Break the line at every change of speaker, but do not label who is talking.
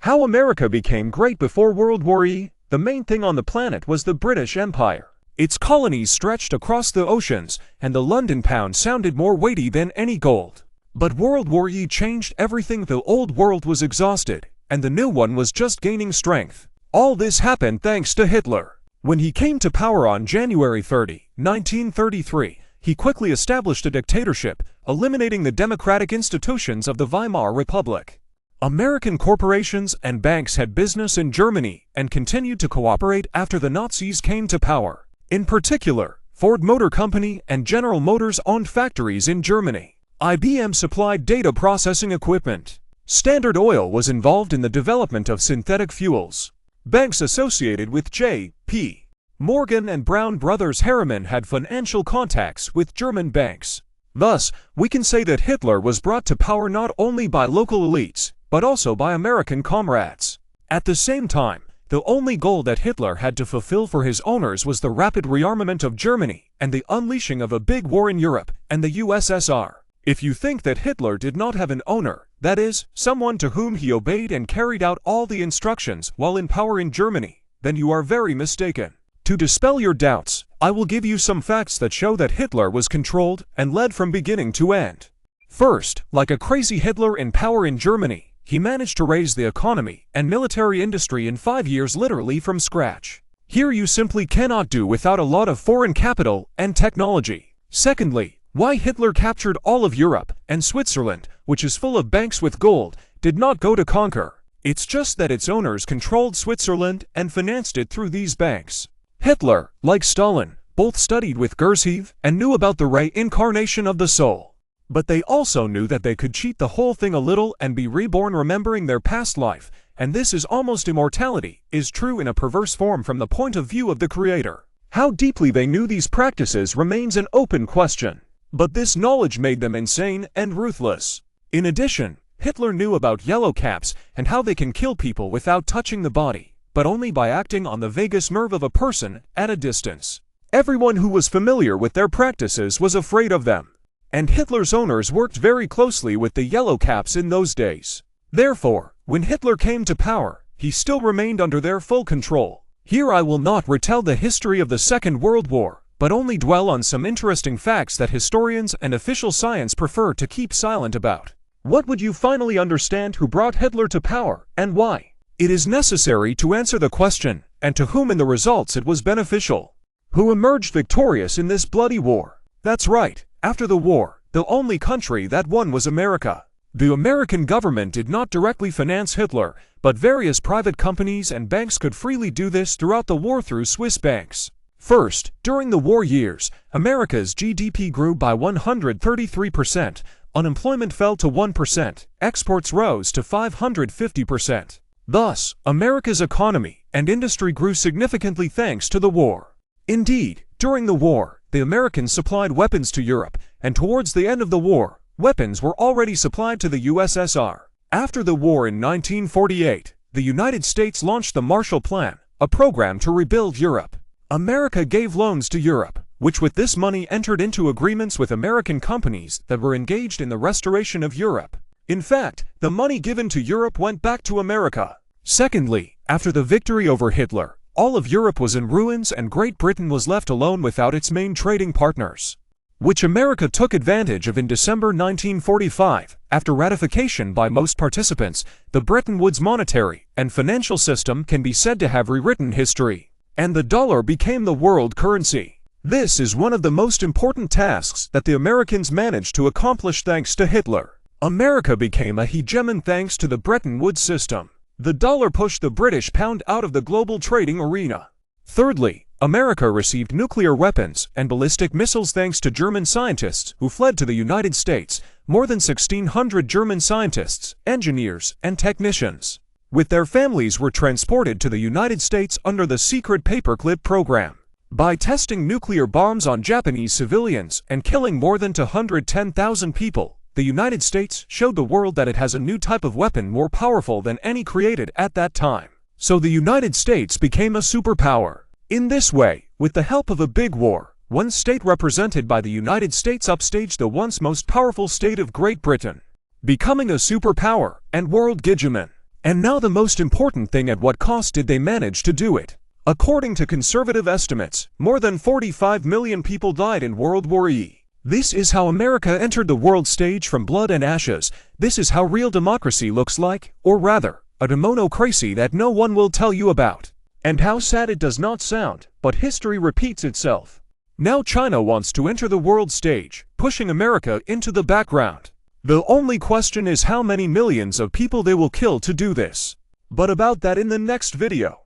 How America became great before World War I. The main thing on the planet was the British Empire. Its colonies stretched across the oceans, and the London pound sounded more weighty than any gold. But World War I changed everything. The old world was exhausted, and the new one was just gaining strength. All this happened thanks to Hitler. When he came to power on January 30, 1933, he quickly established a dictatorship, eliminating the democratic institutions of the Weimar Republic. American corporations and banks had business in Germany and continued to cooperate after the Nazis came to power. In particular, Ford Motor Company and General Motors owned factories in Germany. IBM supplied data processing equipment. Standard Oil was involved in the development of synthetic fuels. Banks associated with J.P. Morgan and Brown Brothers Harriman had financial contacts with German banks. Thus, we can say that Hitler was brought to power not only by local elites, but also by American comrades. At the same time, the only goal that Hitler had to fulfill for his owners was the rapid rearmament of Germany and the unleashing of a big war in Europe and the USSR. If you think that Hitler did not have an owner, that is, someone to whom he obeyed and carried out all the instructions while in power in Germany, then you are very mistaken. To dispel your doubts, I will give you some facts that show that Hitler was controlled and led from beginning to end. First, like a crazy Hitler in power in Germany, he managed to raise the economy and military industry in 5 years literally from scratch. Here you simply cannot do without a lot of foreign capital and technology. Secondly, why Hitler captured all of Europe and Switzerland, which is full of banks with gold, did not go to conquer. It's just that its owners controlled Switzerland and financed it through these banks. Hitler, like Stalin, both studied with Gurshev and knew about the reincarnation of the soul. But they also knew that they could cheat the whole thing a little and be reborn remembering their past life, and this is almost immortality, is true in a perverse form from the point of view of the Creator. How deeply they knew these practices remains an open question. But this knowledge made them insane and ruthless. In addition, Hitler knew about yellow caps and how they can kill people without touching the body, but only by acting on the vagus nerve of a person at a distance. Everyone who was familiar with their practices was afraid of them. And Hitler's owners worked very closely with the yellow caps in those days. Therefore, when Hitler came to power, he still remained under their full control. Here I will not retell the history of the Second World War, but only dwell on some interesting facts that historians and official science prefer to keep silent about. What would you finally understand who brought Hitler to power, and why? It is necessary to answer the question, and to whom in the results it was beneficial. Who emerged victorious in this bloody war? That's right. After the war, the only country that won was America. The American government did not directly finance Hitler, but various private companies and banks could freely do this throughout the war through Swiss banks. First, during the war years, America's GDP grew by 133%, unemployment fell to 1%, exports rose to 550%. Thus, America's economy and industry grew significantly thanks to the war. Indeed, during the war, the Americans supplied weapons to Europe, and towards the end of the war, weapons were already supplied to the USSR. After the war in 1948, the United States launched the Marshall Plan, a program to rebuild Europe. America gave loans to Europe, which with this money entered into agreements with American companies that were engaged in the restoration of Europe. In fact, the money given to Europe went back to America. Secondly, after the victory over Hitler, all of Europe was in ruins and Great Britain was left alone without its main trading partners, which America took advantage of in December 1945. After ratification by most participants, the Bretton Woods monetary and financial system can be said to have rewritten history, and the dollar became the world currency. This is one of the most important tasks that the Americans managed to accomplish thanks to Hitler. America became a hegemon thanks to the Bretton Woods system. The dollar pushed the British pound out of the global trading arena. Thirdly, America received nuclear weapons and ballistic missiles thanks to German scientists who fled to the United States, more than 1,600 German scientists, engineers, and technicians, with their families were transported to the United States under the secret paperclip program. By testing nuclear bombs on Japanese civilians and killing more than 210,000 people, the United States showed the world that it has a new type of weapon more powerful than any created at that time. So the United States became a superpower. In this way, with the help of a big war, one state represented by the United States upstaged the once most powerful state of Great Britain, becoming a superpower and world hegemon. And now the most important thing, at what cost did they manage to do it? According to conservative estimates, more than 45 million people died in World War E. This is how America entered the world stage from blood and ashes. This is how real democracy looks like, or rather, a demonocracy that no one will tell you about. And how sad it does not sound, but history repeats itself. Now China wants to enter the world stage, pushing America into the background. The only question is how many millions of people they will kill to do this. But about that in the next video.